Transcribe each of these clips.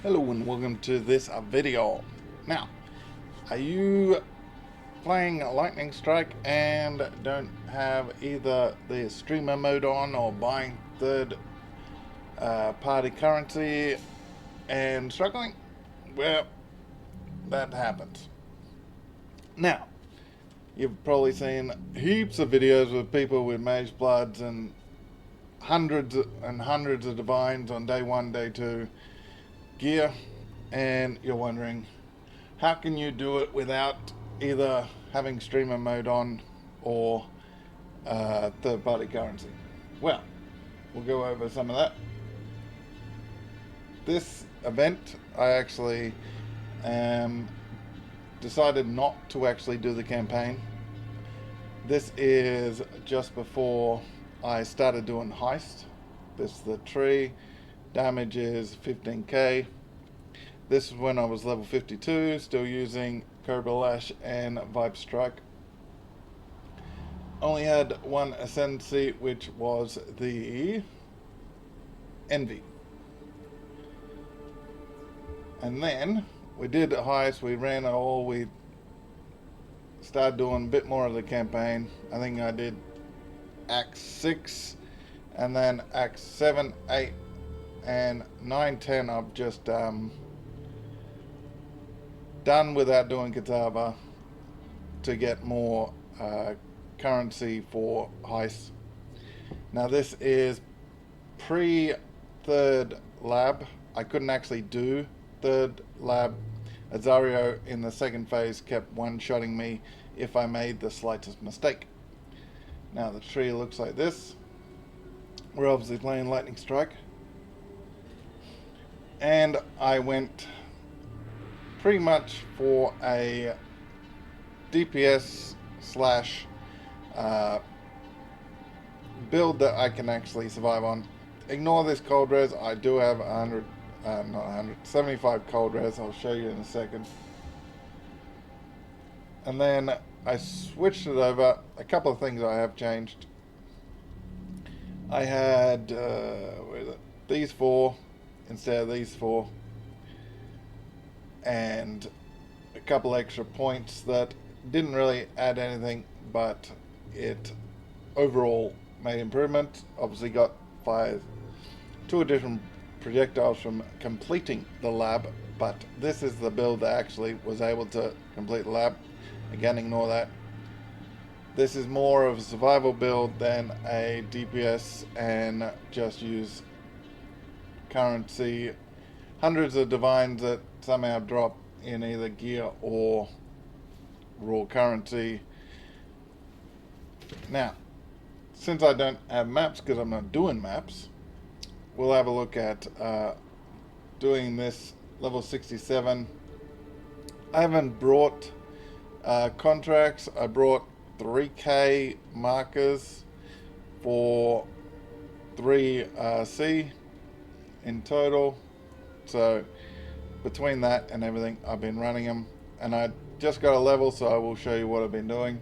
Hello and welcome to this video. Now, are you playing Lightning Strike and don't have either the streamer mode on or buying third party currency and struggling? Well, that happens. Now, you've probably seen heaps of videos with people with Mage Bloods and hundreds of divines on day 1, day 2 gear, and you're wondering how can you do it without either having streamer mode on or third party currency. Well, we'll go over some of that. This event I actually decided not to actually do the campaign. This is just before I started doing heist. This is the tree. Damage is 15k. This is when I was level 52, still using Cobra Lash and Vibe Strike. Only had one ascendancy, which was the Envy. And then we did a heist, we ran all, we started doing a bit more of the campaign. I think I did Act 6 and then Act 7, 8 and 9, 10 I've just done without doing Katava to get more currency for heists. Now this is pre third lab. I couldn't actually do third lab. Azario in the second phase kept one-shotting me if I made the slightest mistake. Now the tree looks like this. We're obviously playing Lightning Strike. And I went pretty much for a DPS slash build that I can actually survive on. Ignore this cold res. I do have 75 cold res. I'll show you in a second. And then I switched it over. A couple of things I have changed. I had where is it? These 4 instead of these 4, and a couple extra points that didn't really add anything, but it overall made improvement. Obviously got 2 different projectiles from completing the lab, but this is the build that actually was able to complete the lab. Again, ignore that. This is more of a survival build than a DPS and just use currency. Hundreds of divines that somehow drop in either gear or raw currency. Now, since I don't have maps because I'm not doing maps, we'll have a look at doing this level 67. I haven't brought contracts. I brought 3k markers for 3C in total. So between that and everything, I've been running them, and I just got a level, so I will show you what I've been doing.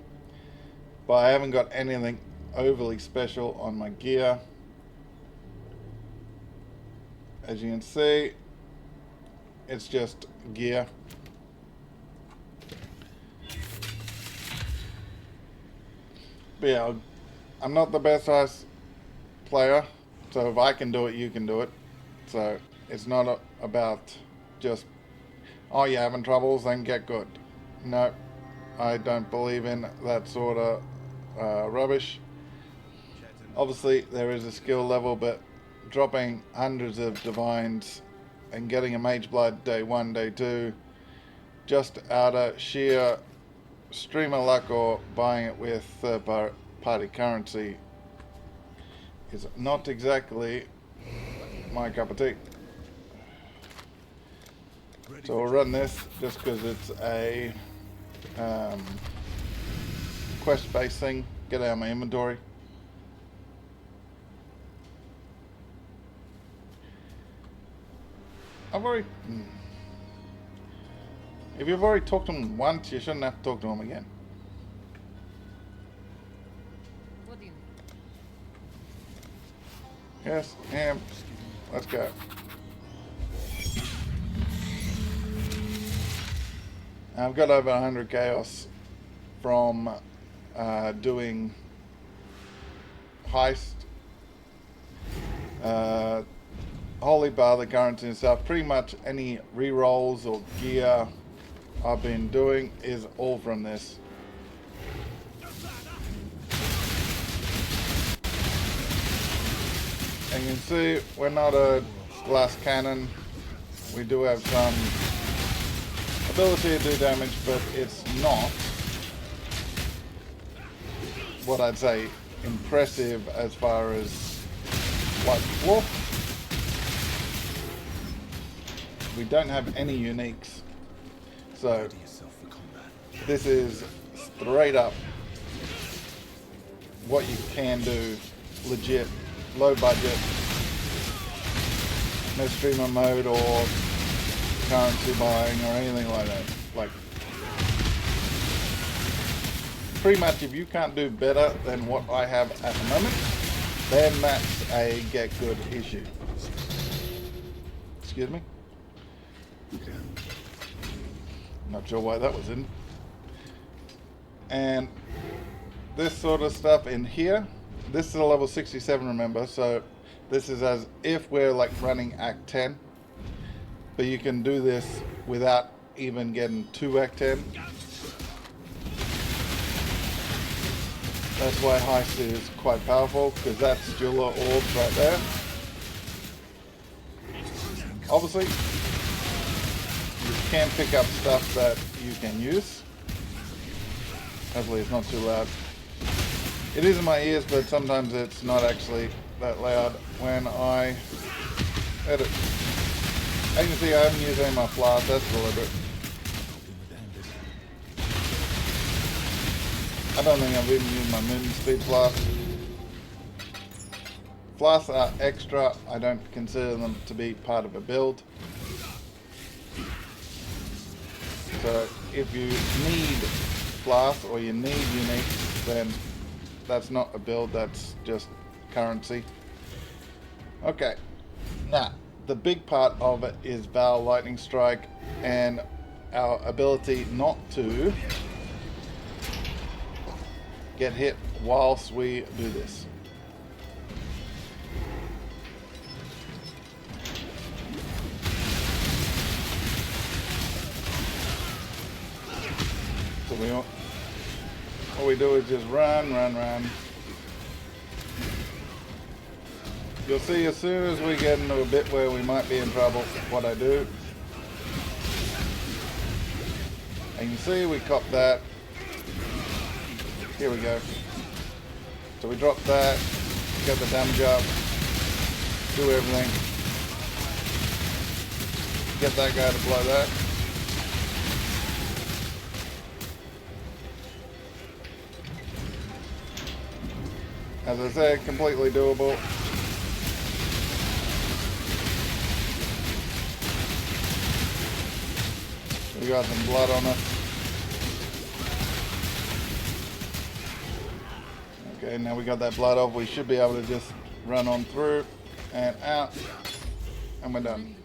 But I haven't got anything overly special on my gear. As you can see, it's just gear. But yeah, I'm not the best ice player, so if I can do it, you can do it. So it's not about just, oh, you're having troubles, then get good. No, I don't believe in that sort of rubbish. Obviously, there is a skill level, but dropping hundreds of divines and getting a Mage Blood day 1, day 2, just out of sheer streamer luck or buying it with third party currency is not exactly my cup of tea. So we'll run this just because it's a quest based thing. Get out of my inventory. If you've already talked to him once, you shouldn't have to talk to him again. What do you mean? Yes, yeah, let's go. I've got over 100 chaos from doing heist, holy bar, currency and stuff. Pretty much any re-rolls or gear I've been doing is all from this. And you can see we're not a glass cannon. We do have some ability to do damage, but it's not what I'd say impressive as far as like floor. We don't have any uniques, so this is straight up what you can do, legit, low budget, no streamer mode or currency buying or anything like that. Like, pretty much if you can't do better than what I have at the moment, then that's a get good issue. Excuse me? Not sure why that was in. And this sort of stuff in here, this is a level 67, remember, so this is as if we're like running Act 10, but you can do this without even getting to Act 10. That's why heist is quite powerful, because that's Jula orbs right there. Obviously, you can pick up stuff that you can use. Hopefully it's not too loud. It is in my ears, but sometimes it's not actually that loud when I edit. As you can see, I haven't used any of my flask, that's deliberate. I don't think I've even used my movement speed flask. Flasks are extra, I don't consider them to be part of a build. So if you need flasks or you need uniques, then that's not a build, that's just currency. Okay, now the big part of it is Val Lightning Strike and our ability not to get hit whilst we do this. So what we do is just run. You'll see as soon as we get into a bit where we might be in trouble, what I do. And you see we cop that. Here we go. So we drop that, get the damage up, do everything. Get that guy to blow that. As I said, completely doable. We got some blood on us. Okay, now we got that blood off, we should be able to just run on through and out, and we're done.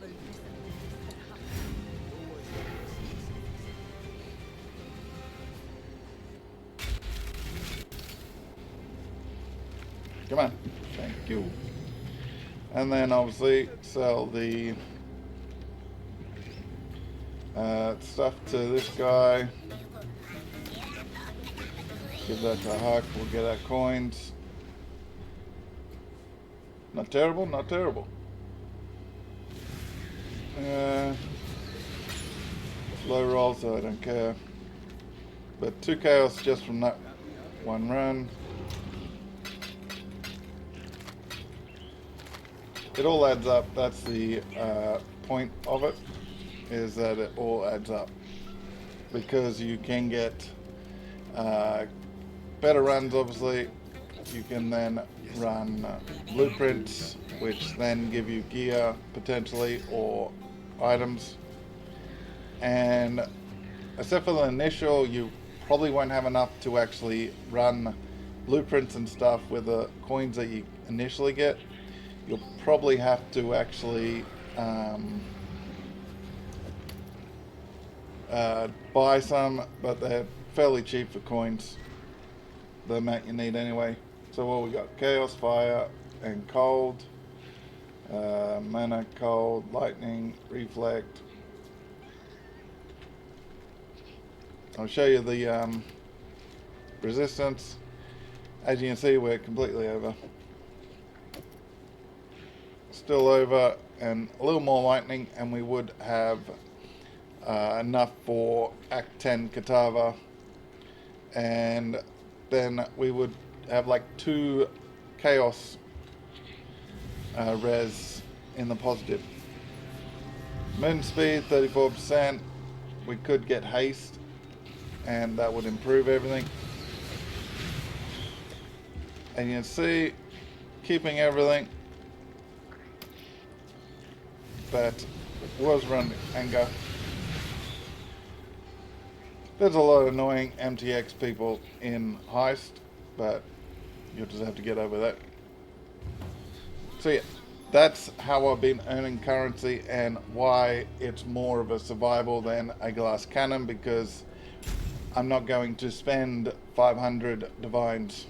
Come on, thank you. And then obviously sell the stuff to this guy. Give that to Huck, we'll get our coins. Not terrible, not terrible. Low roll, so I don't care. But 2 chaos just from that one run. It all adds up, that's the point of it, is that it all adds up. Because you can get better runs, obviously. You can then run blueprints, which then give you gear potentially or items. And except for the initial, you probably won't have enough to actually run blueprints and stuff with the coins that you initially get. You'll probably have to actually buy some, but they're fairly cheap for coins, the amount you need anyway. So what we got? Chaos, fire, and cold. Mana, cold, lightning, reflect. I'll show you the resistance. As you can see, we're completely over. Still over, and a little more lightning, and we would have enough for Act 10 Katava, and then we would have like 2 chaos res in the positive. Moon speed 34%. We could get haste, and that would improve everything. And you can see, keeping everything that was running anger. There's a lot of annoying MTX people in Heist, but you'll just have to get over that. So yeah, that's how I've been earning currency and why it's more of a survival than a glass cannon, because I'm not going to spend 500 divines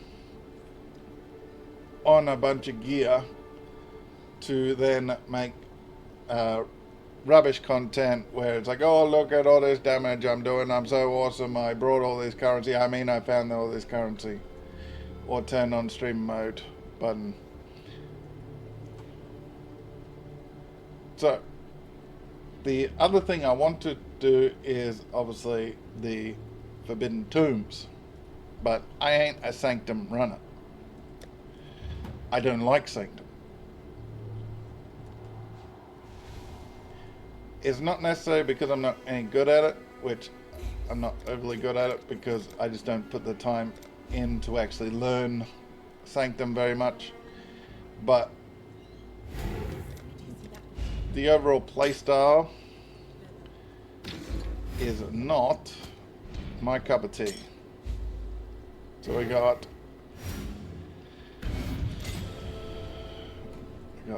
on a bunch of gear to then make rubbish content where it's like, oh, look at all this damage I'm doing, I'm so awesome, I brought all this currency, I mean I found all this currency, or turn on stream mode button. So the other thing I want to do is obviously the Forbidden Tombs, but I ain't a Sanctum runner. I don't like Sanctum. It's not necessarily because I'm not any good at it, which I'm not overly good at it because I just don't put the time in to actually learn Sanctum very much, but the overall playstyle is not my cup of tea. So we got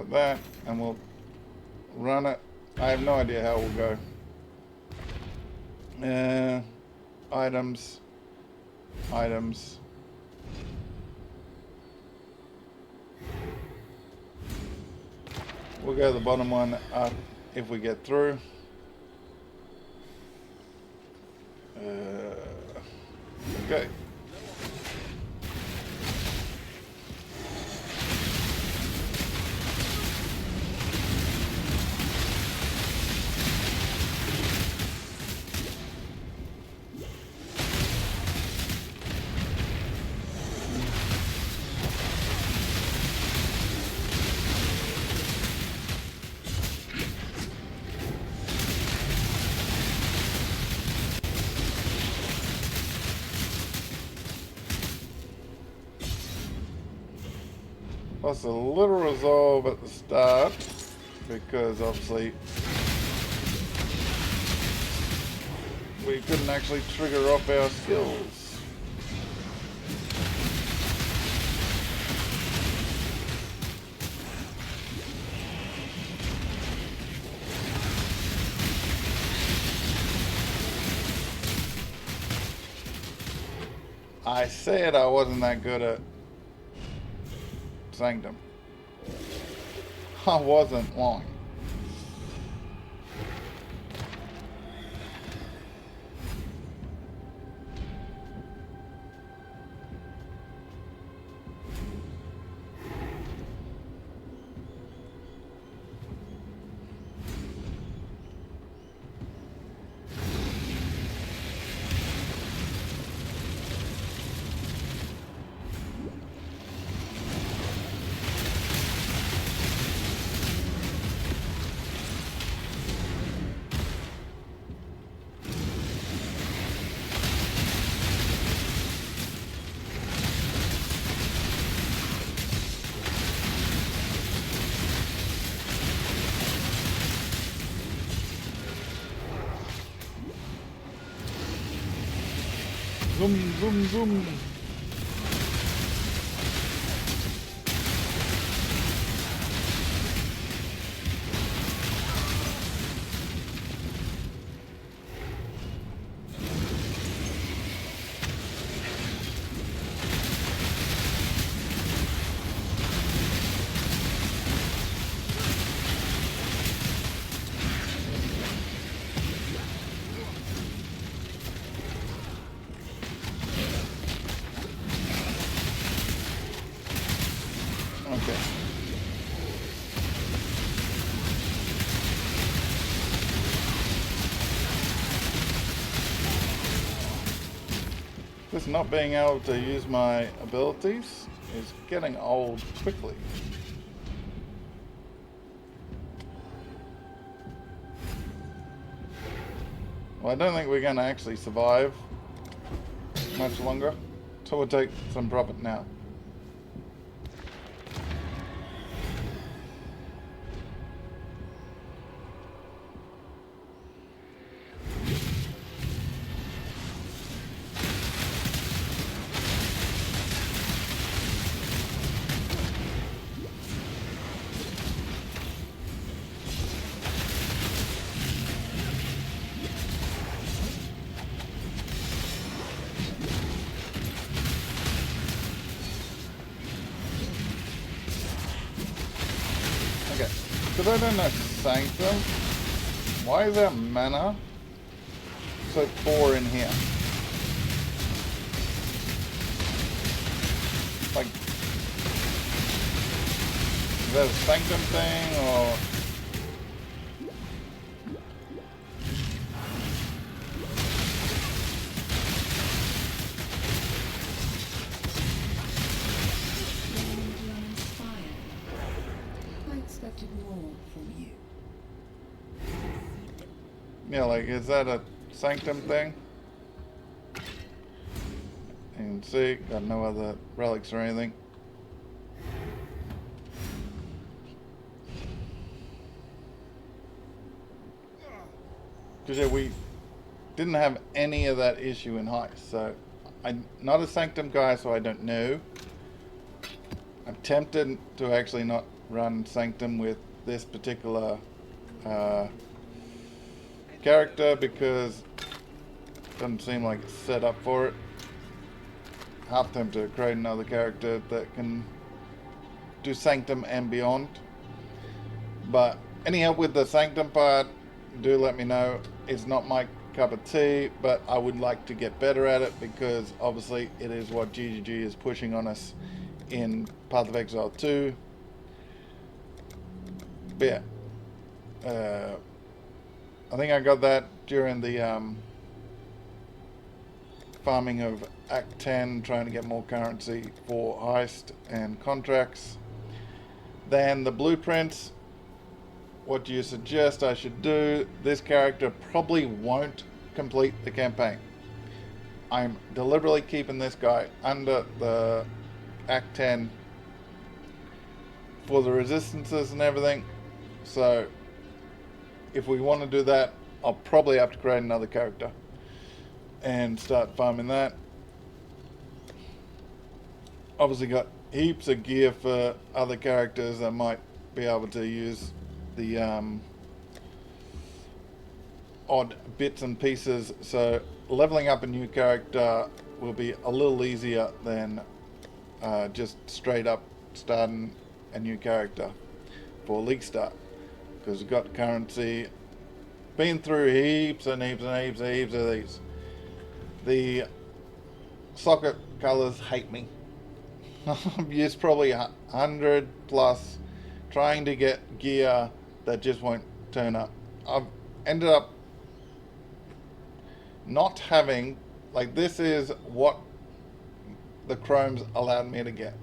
that, and we'll run it. I have no idea how it will go. Items. We'll go to the bottom one up if we get through. Okay. Plus a little resolve at the start, because obviously we couldn't actually trigger off our skills. I said I wasn't that good at Sanctum. I wasn't lying. Zoom, zoom, zoom. Just not being able to use my abilities is getting old quickly. Well, I don't think we're going to actually survive much longer, so we'll take some profit now. Okay, because I don't know Sanctum, why is that mana so poor in here? Like, is that a Sanctum thing, or... More from you. Yeah, like, is that a Sanctum thing? You can see, got no other relics or anything. Because yeah, we didn't have any of that issue in Heist, so I'm not a Sanctum guy, so I don't know. I'm tempted to actually not run Sanctum with this particular character because it doesn't seem like it's set up for it. Half tempted to create another character that can do Sanctum and beyond. But any help with the Sanctum part, do let me know. It's not my cup of tea, but I would like to get better at it because obviously it is what GGG is pushing on us in Path of Exile 2. But yeah, I think I got that during the farming of Act 10, trying to get more currency for Heist and contracts. Then the blueprints. What do you suggest I should do? This character probably won't complete the campaign. I'm deliberately keeping this guy under the Act 10 for the resistances and everything. So if we want to do that, I'll probably have to create another character and start farming that. Obviously got heaps of gear for other characters that might be able to use the odd bits and pieces, so leveling up a new character will be a little easier than just straight up starting a new character for League Start, because we've got currency, been through heaps and heaps and heaps and heaps of these. The socket colors hate me. I've used probably 100 plus trying to get gear that just won't turn up. I've ended up not having, like, this is what the chromes allowed me to get.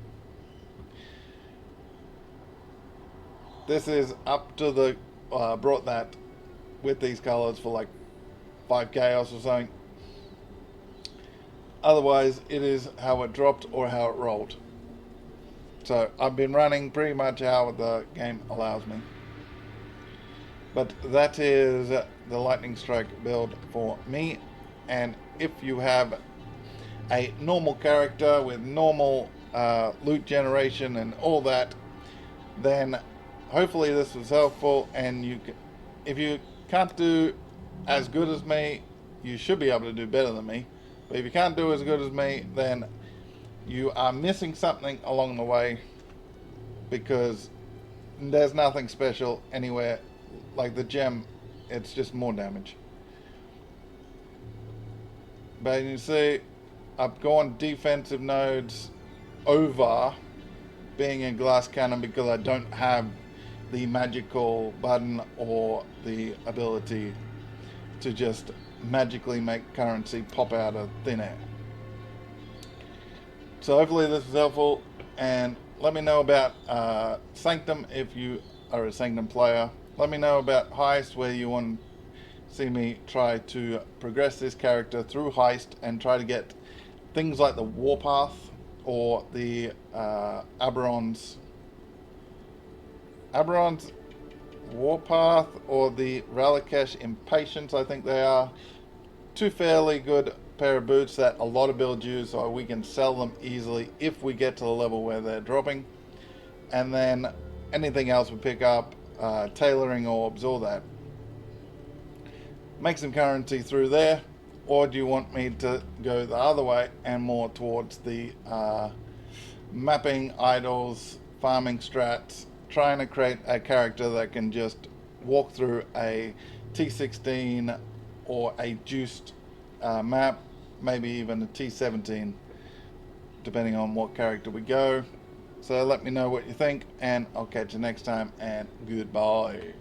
This is up to the, brought that with these colors for like 5 chaos or something. Otherwise it is how it dropped or how it rolled. So I've been running pretty much how the game allows me. But that is the Lightning Strike build for me. And if you have a normal character with normal loot generation and all that, then hopefully this was helpful. And you can, if you can't do as good as me, you should be able to do better than me. But if you can't do as good as me, then you are missing something along the way, because there's nothing special anywhere. Like the gem, it's just more damage. But you see, I've gone defensive nodes over being a glass cannon because I don't have the magical button or the ability to just magically make currency pop out of thin air. So hopefully this was helpful, and let me know about Sanctum if you are a Sanctum player. Let me know about Heist, where you want to see me try to progress this character through Heist and try to get things like the Warpath or the Aberon's Warpath or the Ralakesh Impatience. I think they are two fairly good pair of boots that a lot of builds use, so we can sell them easily if we get to the level where they're dropping. And then anything else we pick up, tailoring orbs, all that. Make some currency through there, or do you want me to go the other way and more towards the mapping idols, farming strats, trying to create a character that can just walk through a T16 or a juiced map, maybe even a T17, depending on what character we go. So let me know what you think, and I'll catch you next time, and goodbye.